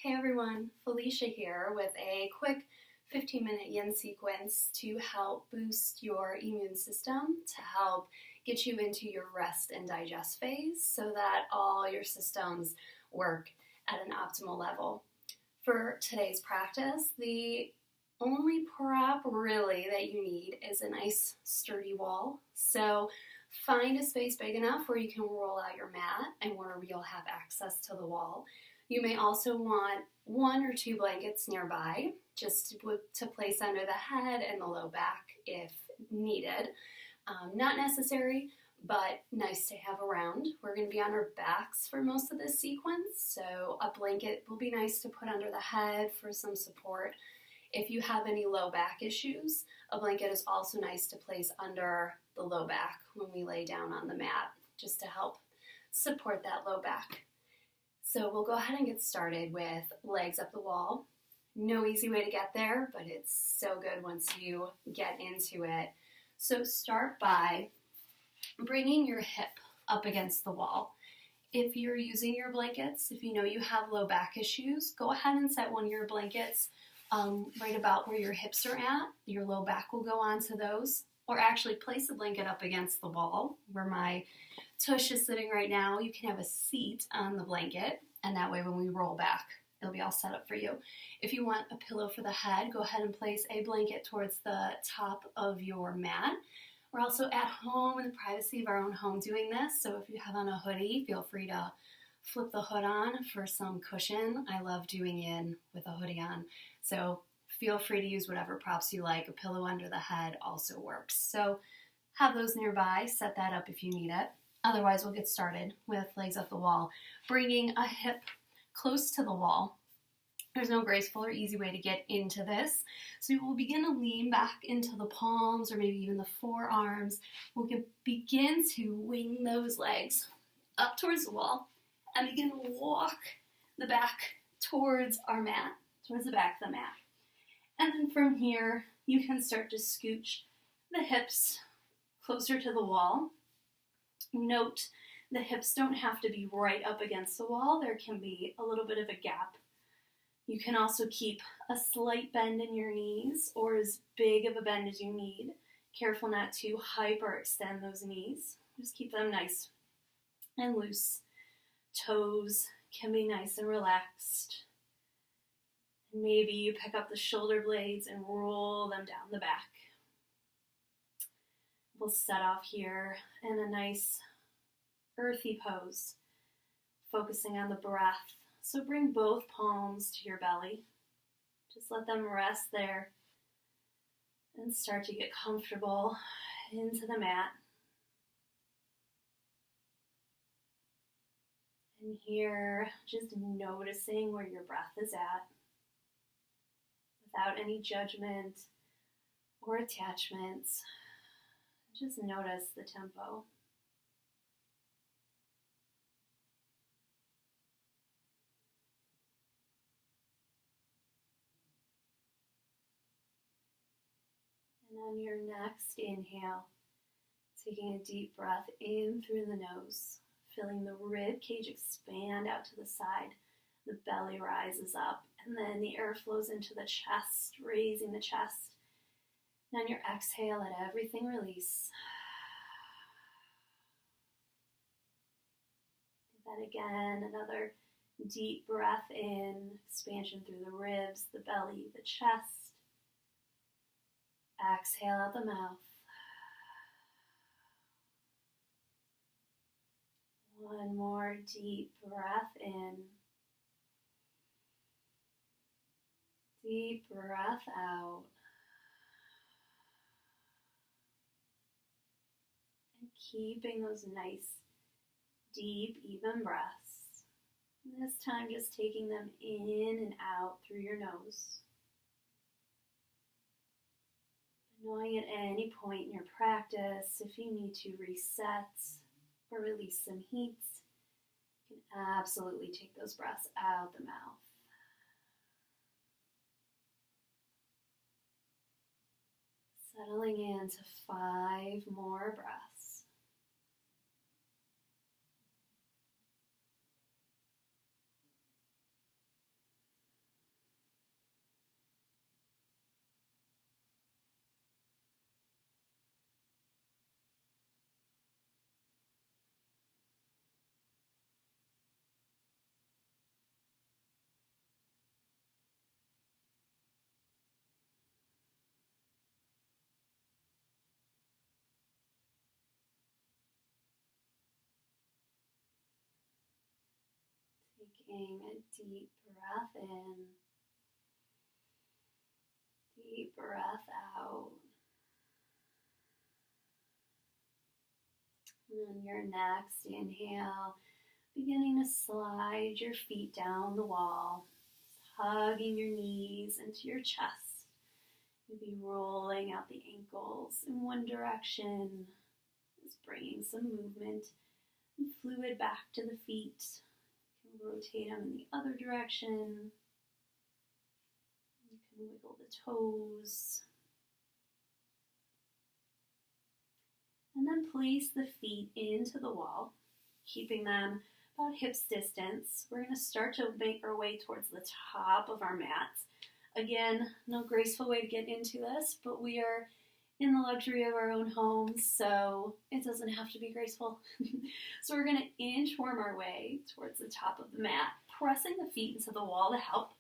Hey everyone, Felicia here with a quick 15-minute yin sequence to help boost your immune system, to help get you into your rest and digest phase so that all your systems work at an optimal level. For today's practice, the only prop really that you need is a nice sturdy wall. So find a space big enough where you can roll out your mat and where you'll have access to the wall. You may also want 1 or 2 blankets nearby just to place under the head and the low back if needed. Not necessary, but nice to have around. We're going to be on our backs for most of this sequence, so a blanket will be nice to put under the head for some support. If you have any low back issues, a blanket is also nice to place under the low back when we lay down on the mat, just to help support that low back. So we'll go ahead and get started with legs up the wall. No easy way to get there, but it's so good once you get into it. So start by bringing your hip up against the wall. If you're using your blankets, if you know you have low back issues, go ahead and set one of your blankets right about where your hips are at. Your low back will go onto those. Or actually place the blanket up against the wall where my tush is sitting right now. You can have a seat on the blanket, and that way when we roll back, it'll be all set up for you. If you want a pillow for the head, go ahead and place a blanket towards the top of your mat. We're also at home in the privacy of our own home doing this, so if you have on a hoodie, feel free to flip the hood on for some cushion. I love doing yin with a hoodie on, so feel free to use whatever props you like. A pillow under the head also works. So have those nearby. Set that up if you need it. Otherwise, we'll get started with legs up the wall. Bringing a hip close to the wall. There's no graceful or easy way to get into this. So we'll begin to lean back into the palms or maybe even the forearms. We'll begin to wing those legs up towards the wall and begin to walk the back towards our mat, towards the back of the mat. And then from here, you can start to scooch the hips closer to the wall. Note, the hips don't have to be right up against the wall. There can be a little bit of a gap. You can also keep a slight bend in your knees or as big of a bend as you need. Careful not to hyperextend those knees. Just keep them nice and loose. Toes can be nice and relaxed. Maybe you pick up the shoulder blades and roll them down the back. We'll set off here in a nice earthy pose, focusing on the breath. So bring both palms to your belly. Just let them rest there and start to get comfortable into the mat. And here, just noticing where your breath is at, without any judgment or attachments. Just notice the tempo. And on your next inhale, taking a deep breath in through the nose, feeling the rib cage expand out to the side. The belly rises up, and then the air flows into the chest, raising the chest. And on your exhale, let everything release. Do that again. Another deep breath in, expansion through the ribs, the belly, the chest. Exhale out the mouth. One more deep breath in. Deep breath out. And keeping those nice, deep, even breaths. And this time just taking them in and out through your nose. Knowing at any point in your practice, if you need to reset or release some heat, you can absolutely take those breaths out the mouth. Settling into 5 more breaths. Taking a deep breath in, deep breath out. And on your next inhale, beginning to slide your feet down the wall, hugging your knees into your chest. Maybe rolling out the ankles in one direction, just bringing some movement and fluid back to the feet. You can rotate them in the other direction. You can wiggle the toes. And then place the feet into the wall, keeping them about hips distance. We're going to start to make our way towards the top of our mats. Again, no graceful way to get into this, but we are in the luxury of our own homes, so it doesn't have to be graceful. So we're going to inchworm our way towards the top of the mat, pressing the feet into the wall to help.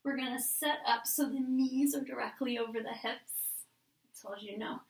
We're going to set up so the knees are directly over the hips. I told you, no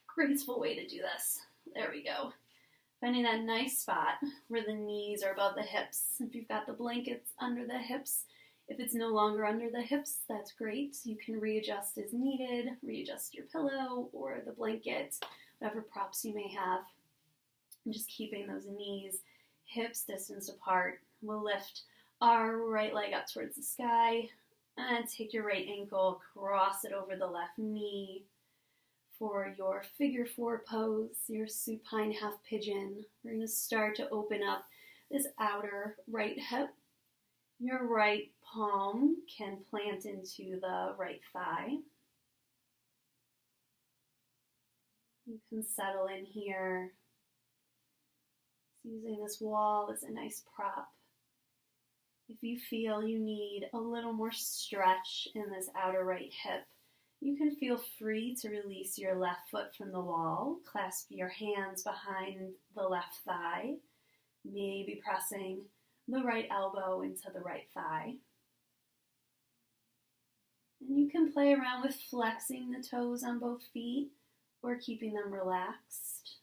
graceful way to do this. There we go. Finding that nice spot where the knees are above the hips. If you've got the blankets under the hips, if it's no longer under the hips, that's great. You can readjust as needed, readjust your pillow or the blanket, whatever props you may have. And just keeping those knees hips distance apart. We'll lift our right leg up towards the sky and take your right ankle, cross it over the left knee. For your figure four pose, your supine half pigeon, we're going to start to open up this outer right hip. Your right palm can plant into the right thigh. You can settle in here, using this wall as a nice prop. If you feel you need a little more stretch in this outer right hip, you can feel free to release your left foot from the wall, clasp your hands behind the left thigh, maybe pressing the right elbow into the right thigh. And you can play around with flexing the toes on both feet or keeping them relaxed.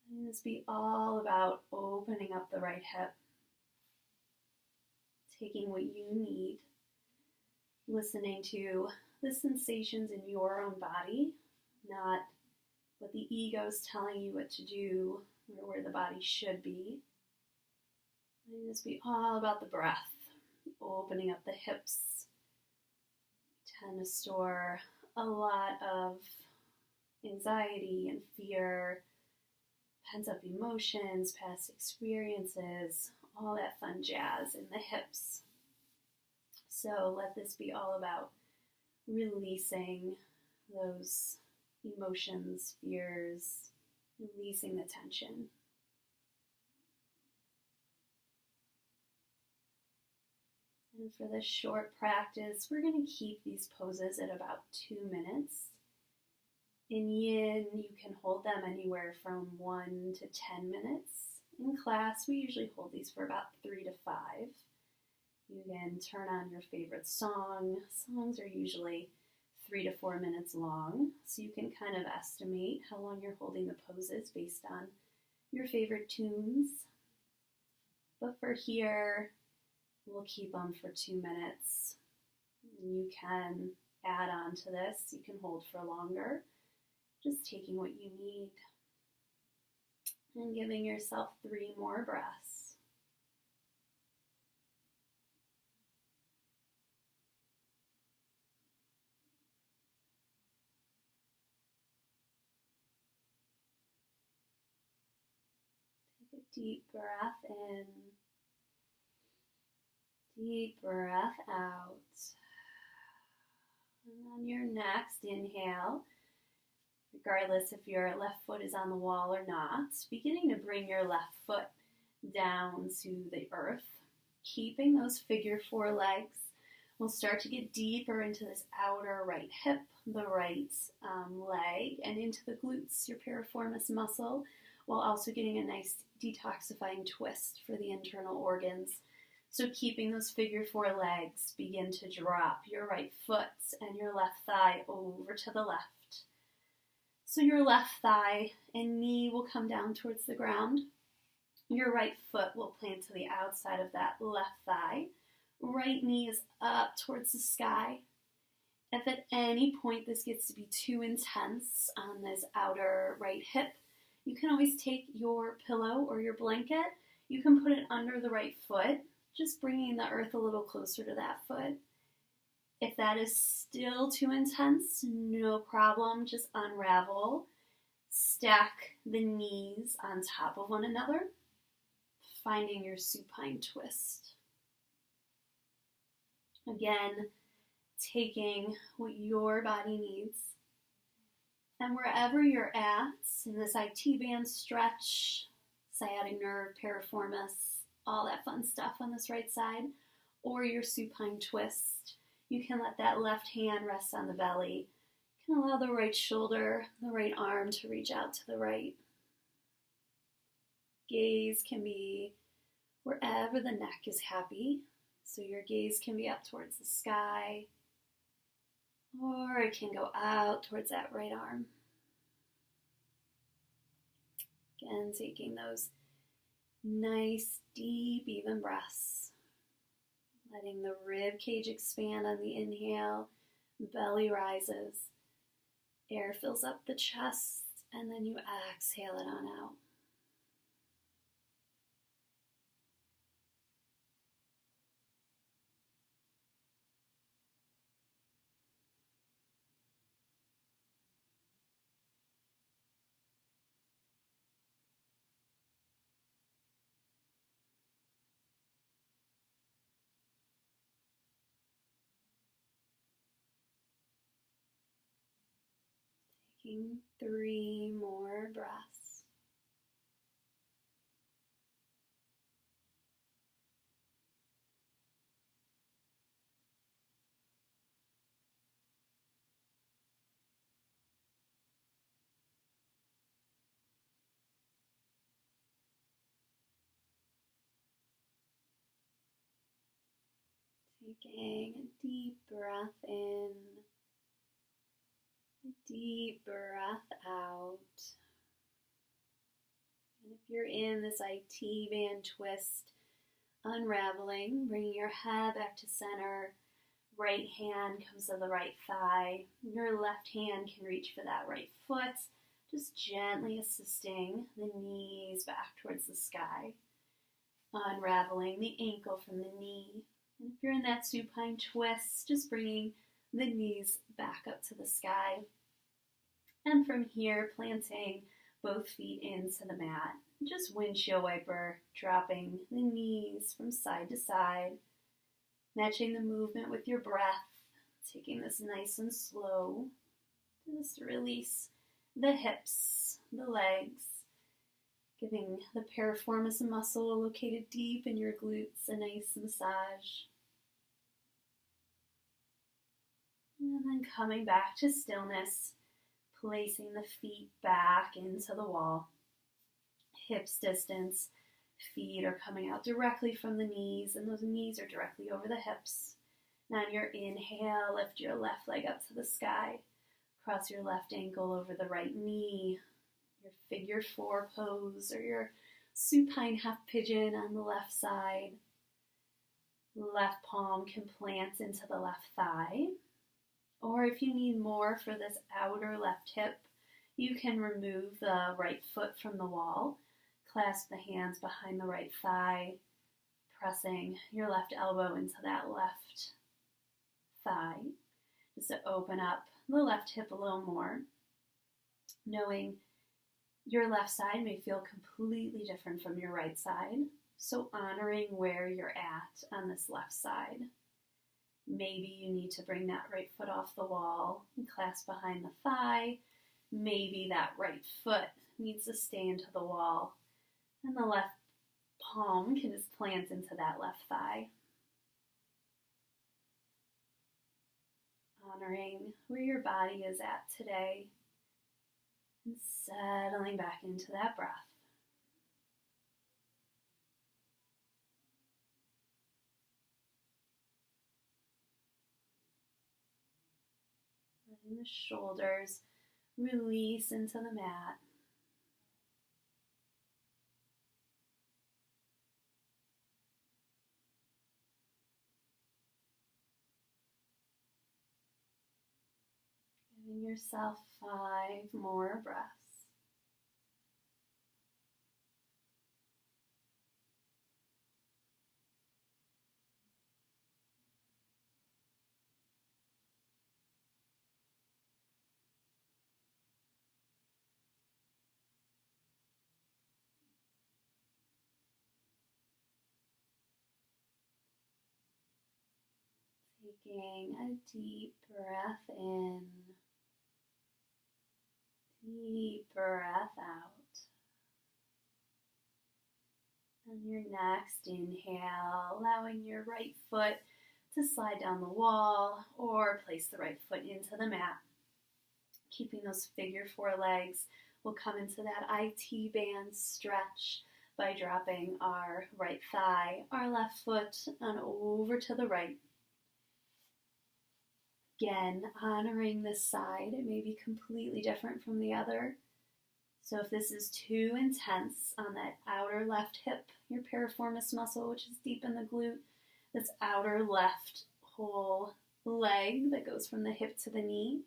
And this be all about opening up the right hip, taking what you need, listening to the sensations in your own body, not what the ego is telling you what to do or where the body should be. Letting this be all about the breath, opening up the hips. We tend to store a lot of anxiety and fear, pent up emotions, past experiences, all that fun jazz in the hips. So let this be all about releasing those emotions, fears, releasing the tension. And for this short practice, we're going to keep these poses at about 2 minutes. In yin, you can hold them anywhere from 1 to 10 minutes. In class, we usually hold these for about 3 to 5. You can turn on your favorite song. Songs are usually 3 to 4 minutes long, so you can kind of estimate how long you're holding the poses based on your favorite tunes. But for here, we'll keep them for 2 minutes. You can add on to this. You can hold for longer, just taking what you need and giving yourself 3 more breaths. Take a deep breath in, deep breath out. And on your next inhale, regardless if your left foot is on the wall or not, beginning to bring your left foot down to the earth, keeping those figure 4 legs. We'll start to get deeper into this outer right hip, the right leg, and into the glutes, your piriformis muscle, while also getting a nice detoxifying twist for the internal organs. So keeping those figure 4 legs, begin to drop your right foot and your left thigh over to the left. So your left thigh and knee will come down towards the ground. Your right foot will plant to the outside of that left thigh. Right knee is up towards the sky. If at any point this gets to be too intense on this outer right hip, you can always take your pillow or your blanket. You can put it under the right foot, just bringing the earth a little closer to that foot. If that is still too intense, no problem, just unravel. Stack the knees on top of one another, finding your supine twist. Again, taking what your body needs. And wherever you're at, in this IT band stretch, sciatic nerve, piriformis, all that fun stuff on this right side, or your supine twist, you can let that left hand rest on the belly. You can allow the right shoulder, the right arm to reach out to the right. Gaze can be wherever the neck is happy. So your gaze can be up towards the sky, or it can go out towards that right arm. Again, taking those nice, deep, even breaths. Letting the rib cage expand on the inhale, belly rises, air fills up the chest, and then you exhale it on out. Taking 3 more breaths. Taking a deep breath in, a deep breath out. And if you're in this IT band twist, unraveling, bringing your head back to center, right hand comes to the right thigh. Your left hand can reach for that right foot, just gently assisting the knees back towards the sky. Unraveling the ankle from the knee. And if you're in that supine twist, just bringing the knees back up to the sky. And from here, planting both feet into the mat. Just windshield wiper, dropping the knees from side to side, matching the movement with your breath, taking this nice and slow. Just release the hips, the legs, giving the piriformis muscle located deep in your glutes a nice massage. And then coming back to stillness, placing the feet back into the wall. Hips distance, feet are coming out directly from the knees, and those knees are directly over the hips. And on your inhale, lift your left leg up to the sky. Cross your left ankle over the right knee. Your figure 4 pose, or your supine half pigeon on the left side. Left palm can plant into the left thigh. Or if you need more for this outer left hip, you can remove the right foot from the wall, clasp the hands behind the right thigh, pressing your left elbow into that left thigh, just to open up the left hip a little more, knowing your left side may feel completely different from your right side, so honoring where you're at on this left side. Maybe you need to bring that right foot off the wall and clasp behind the thigh. Maybe that right foot needs to stay into the wall, and the left palm can just plant into that left thigh. Honoring where your body is at today and settling back into that breath. Letting the shoulders release into the mat. yourself 5 more breaths. Taking a deep breath in, deep breath out. And your next inhale, allowing your right foot to slide down the wall or place the right foot into the mat. Keeping those figure 4 legs, we'll come into that IT band stretch by dropping our right thigh, our left foot, and over to the right. Again, honoring this side. It may be completely different from the other. So if this is too intense on that outer left hip, your piriformis muscle, which is deep in the glute, this outer left whole leg that goes from the hip to the knee.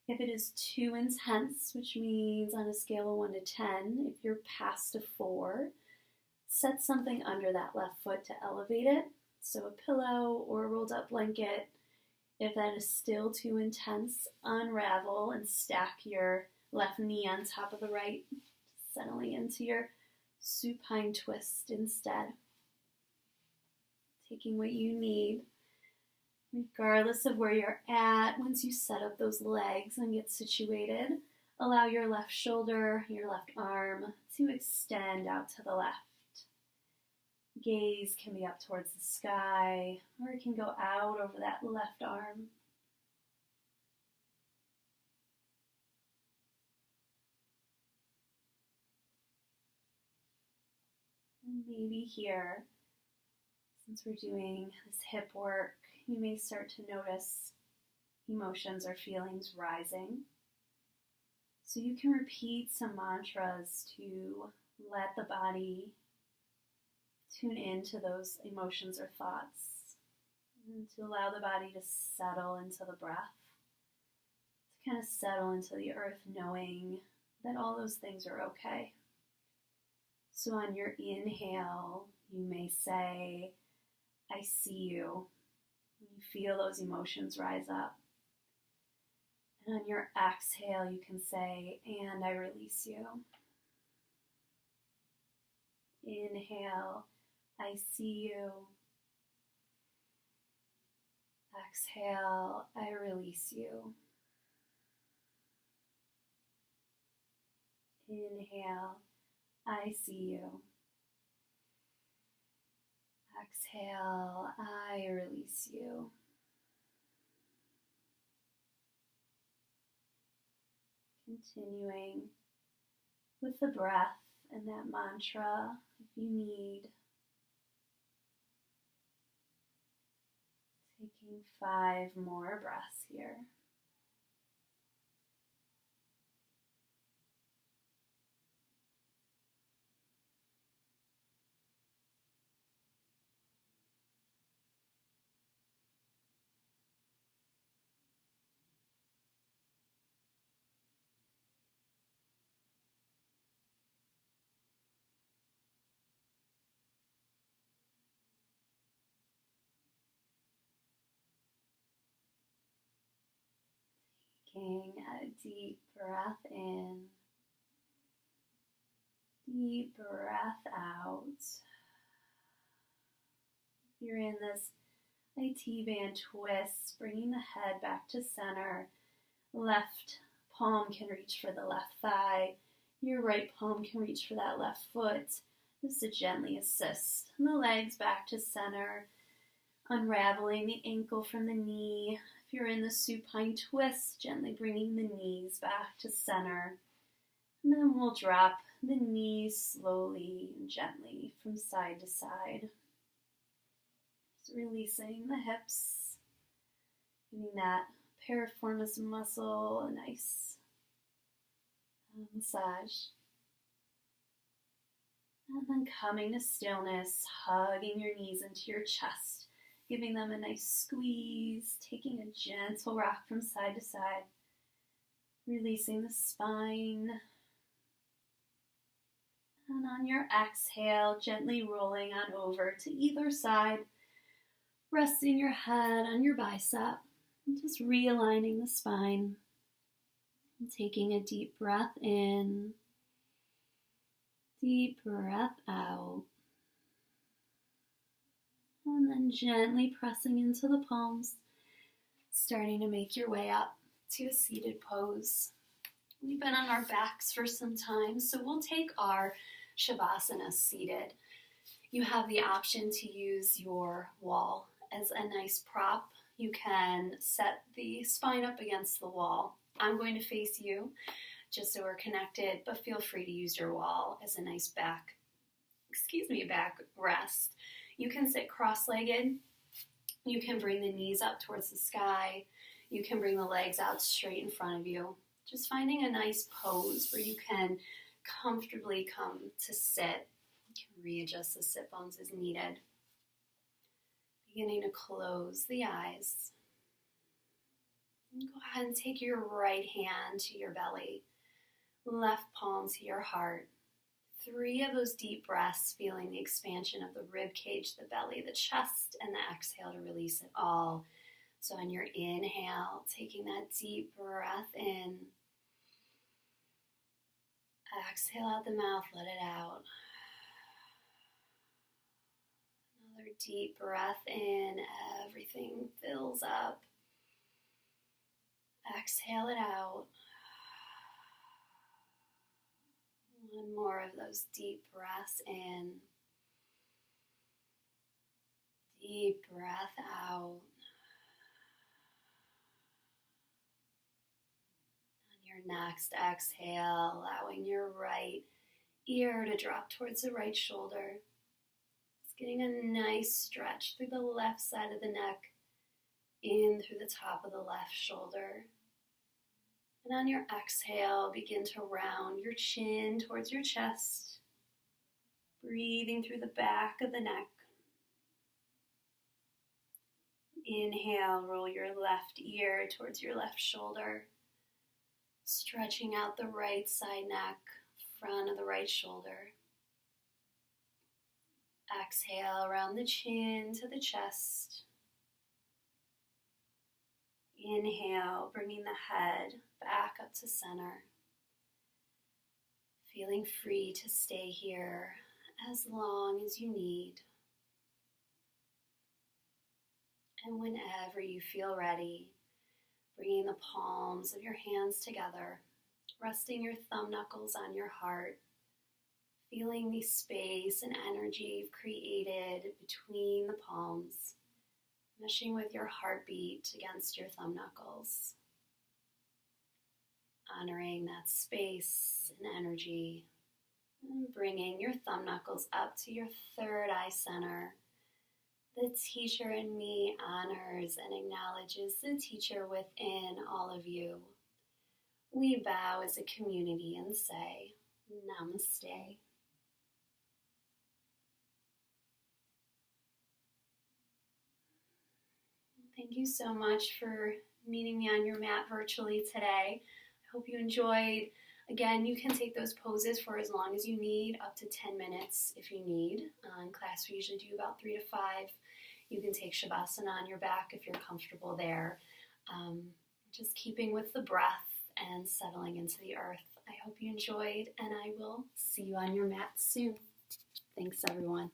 If it is too intense, which means on a scale of 1 to 10, if you're past a 4, set something under that left foot to elevate it. So a pillow or a rolled up blanket. If that is still too intense, unravel and stack your left knee on top of the right, settling into your supine twist instead. Taking what you need, regardless of where you're at. Once you set up those legs and get situated, allow your left shoulder, your left arm to extend out to the left. Gaze can be up towards the sky, or it can go out over that left arm. And maybe here, since we're doing this hip work, you may start to notice emotions or feelings rising. So you can repeat some mantras to let the body tune into those emotions or thoughts, and to allow the body to settle into the breath, to kind of settle into the earth, knowing that all those things are okay. So on your inhale, you may say, I see you. You feel those emotions rise up. And on your exhale, you can say, and I release you. Inhale, I see you. Exhale, I release you. Inhale, I see you. Exhale, I release you. Continuing with the breath and that mantra if you need. Taking 5 more breaths here. Taking a deep breath in, deep breath out. You're in this IT band twist, bringing the head back to center. Left palm can reach for the left thigh. Your right palm can reach for that left foot. Just to gently assist the legs back to center. Unraveling the ankle from the knee. If you're in the supine twist, gently bringing the knees back to center. And then we'll drop the knees slowly and gently from side to side. Just releasing the hips, giving that piriformis muscle a nice massage. And then coming to stillness, hugging your knees into your chest, giving them a nice squeeze, taking a gentle rock from side to side. Releasing the spine. And on your exhale, gently rolling on over to either side, resting your head on your bicep, and just realigning the spine. And taking a deep breath in, deep breath out. And then gently pressing into the palms, starting to make your way up to a seated pose. We've been on our backs for some time, so we'll take our Shavasana seated. You have the option to use your wall as a nice prop. You can set the spine up against the wall. I'm going to face you just so we're connected, but feel free to use your wall as a nice back rest. You can sit cross-legged. You can bring the knees up towards the sky. You can bring the legs out straight in front of you. Just finding a nice pose where you can comfortably come to sit. You can readjust the sit bones as needed. Beginning to close the eyes. And go ahead and take your right hand to your belly, left palm to your heart. 3 of those deep breaths, feeling the expansion of the rib cage, the belly, the chest, and the exhale to release it all. So on your inhale, taking that deep breath in. Exhale out the mouth, let it out. Another deep breath in, everything fills up. Exhale it out. One more of those deep breaths in. Deep breath out. On your next exhale, allowing your right ear to drop towards the right shoulder. Just getting a nice stretch through the left side of the neck, in through the top of the left shoulder. And on your exhale, begin to round your chin towards your chest, breathing through the back of the neck. Inhale, roll your left ear towards your left shoulder, stretching out the right side neck, front of the right shoulder. Exhale, around the chin to the chest. Inhale, bringing the head back up to center. Feeling free to stay here as long as you need. And whenever you feel ready, bringing the palms of your hands together, resting your thumb knuckles on your heart, feeling the space and energy you've created between the palms, meshing with your heartbeat against your thumb knuckles. Honoring that space and energy, and bringing your thumb knuckles up to your third eye center. The teacher in me honors and acknowledges the teacher within all of you. We bow as a community and say, Namaste. Thank you so much for meeting me on your mat virtually today. I hope you enjoyed. Again, you can take those poses for as long as you need, up to 10 minutes if you need. In class, we usually do about 3 to 5. You can take Shavasana on your back if you're comfortable there. Just keeping with the breath and settling into the earth. I hope you enjoyed, and I will see you on your mat soon. Thanks, everyone.